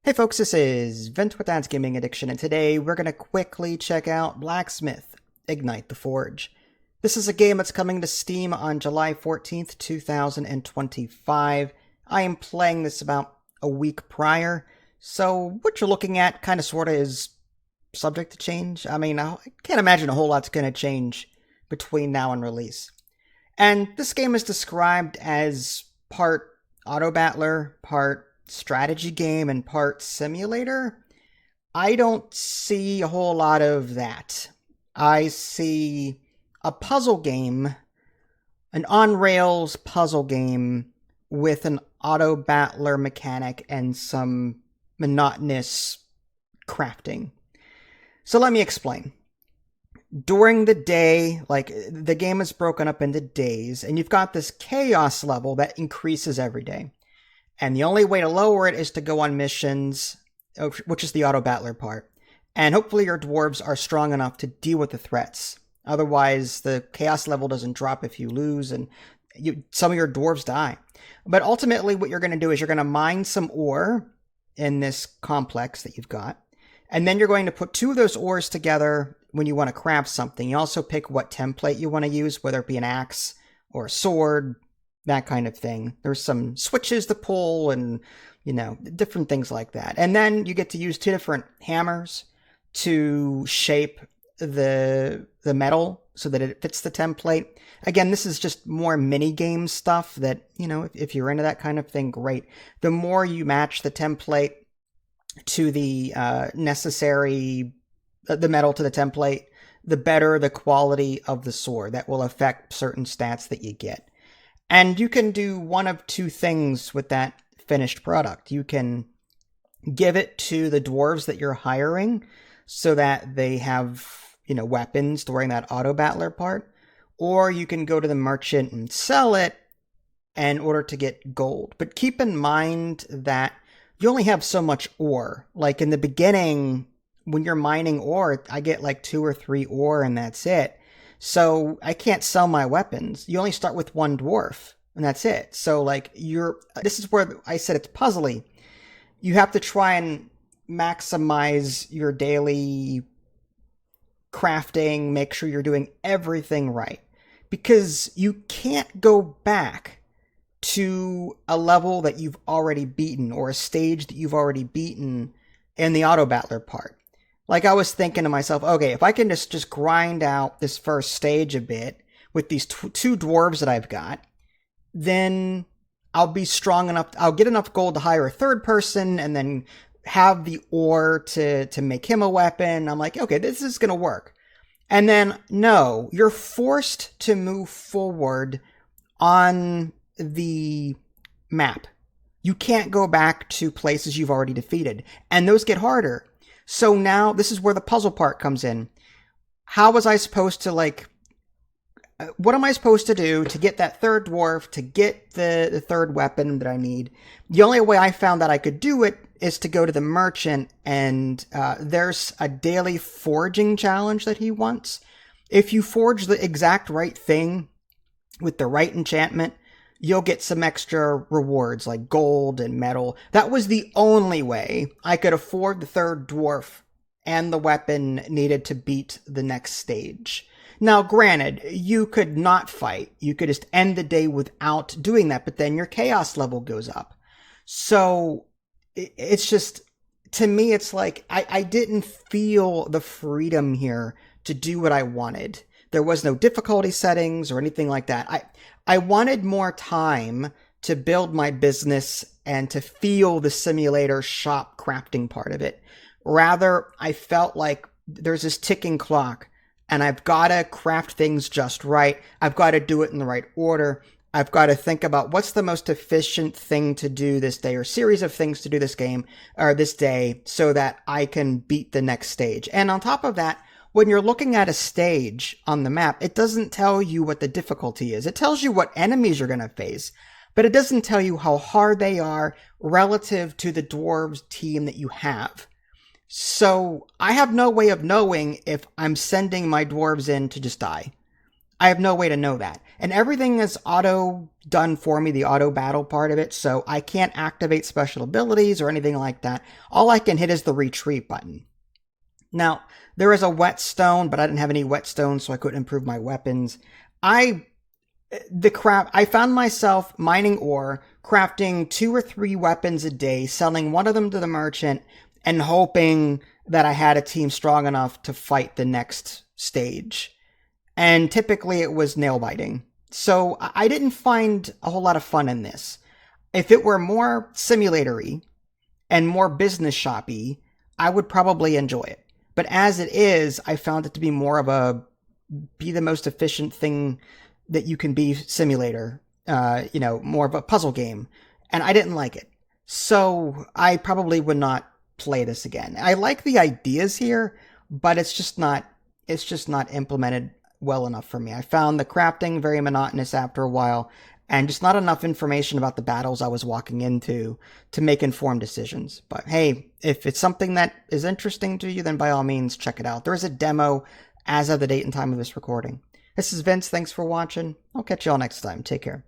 Hey folks, this is Vint with Dad's Gaming Addiction, and today we're going to quickly check out Blacksmith, Ignite the Forge. This is a game that's coming to Steam on July 14th, 2025. I am playing this about a week prior, so what you're looking at kind of sort of is subject to change. I mean, I can't imagine a whole lot's going to change between now and release. And this game is described as part auto battler, part strategy game, and part simulator. I don't see a whole lot of that. I see a puzzle game, an on-rails puzzle game with an auto battler mechanic and some monotonous crafting. So let me explain. During the day, like, the game is broken up into days, and you've got this chaos level that increases every day. And the only way to lower it is to go on missions, which is the auto battler part. And hopefully your dwarves are strong enough to deal with the threats. Otherwise, the chaos level doesn't drop if you lose, and some of your dwarves die. But ultimately, what you're going to do is you're going to mine some ore in this complex that you've got. And then you're going to put two of those ores together when you want to craft something. You also pick what template you want to use, whether it be an axe or a sword, that kind of thing. There's some switches to pull and, different things like that. And then you get to use two different hammers to shape the metal so that it fits the template. Again, this is just more mini game stuff that, if you're into that kind of thing, great. The more you match the template to the the metal to the template, the better the quality of the sword. That will affect certain stats that you get. And you can do one of two things with that finished product. You can give it to the dwarves that you're hiring so that they have, weapons during that auto battler part. Or you can go to the merchant and sell it in order to get gold. But keep in mind that you only have so much ore. Like in the beginning, when you're mining ore, I get like 2 or 3 ore and that's it. So I can't sell my weapons. You only start with 1 dwarf and that's it. So this is where I said it's puzzly. You have to try and maximize your daily crafting, make sure you're doing everything right. Because you can't go back to a level that you've already beaten or a stage that you've already beaten in the auto battler part. Like, I was thinking to myself, okay, if I can just grind out this first stage a bit with these two dwarves that I've got, then I'll be strong enough, I'll get enough gold to hire a third person and then have the ore to make him a weapon. I'm like, okay, this is going to work. And then, no, you're forced to move forward on the map. You can't go back to places you've already defeated, and those get harder. So now this is where the puzzle part comes in. How was I supposed to, what am I supposed to do to get that third dwarf, to get the third weapon that I need? The only way I found that I could do it is to go to the merchant, and there's a daily forging challenge that he wants. If you forge the exact right thing with the right enchantment, you'll get some extra rewards like gold and metal. That was the only way I could afford the third dwarf and the weapon needed to beat the next stage. Now, granted, you could not fight. You could just end the day without doing that, but then your chaos level goes up. So it's just, to me, it's like I didn't feel the freedom here to do what I wanted. There was no difficulty settings or anything like that. I wanted more time to build my business and to feel the simulator shop crafting part of it. Rather, I felt like there's this ticking clock and I've got to craft things just right. I've got to do it in the right order. I've got to think about what's the most efficient thing to do this day or series of things to do this game or this day so that I can beat the next stage. And on top of that, when you're looking at a stage on the map, it doesn't tell you what the difficulty is. It tells you what enemies you're going to face, but it doesn't tell you how hard they are relative to the dwarves team that you have. So I have no way of knowing if I'm sending my dwarves in to just die. I have no way to know that. And everything is auto done for me, the auto battle part of it, so I can't activate special abilities or anything like that. All I can hit is the retreat button. Now, there is a whetstone, but I didn't have any whetstones, so I couldn't improve my weapons. I found myself mining ore, crafting 2 or 3 weapons a day, selling one of them to the merchant, and hoping that I had a team strong enough to fight the next stage. And typically it was nail biting. So I didn't find a whole lot of fun in this. If it were more simulatory and more business shoppy, I would probably enjoy it. But as it is, I found it to be more of a be the most efficient thing that you can be simulator, more of a puzzle game. And I didn't like it. So I probably would not play this again. I like the ideas here, but it's just not implemented well enough for me. I found the crafting very monotonous after a while, and just not enough information about the battles I was walking into to make informed decisions. But hey, if it's something that is interesting to you, then by all means, check it out. There is a demo as of the date and time of this recording. This is Vince. Thanks for watching. I'll catch you all next time. Take care.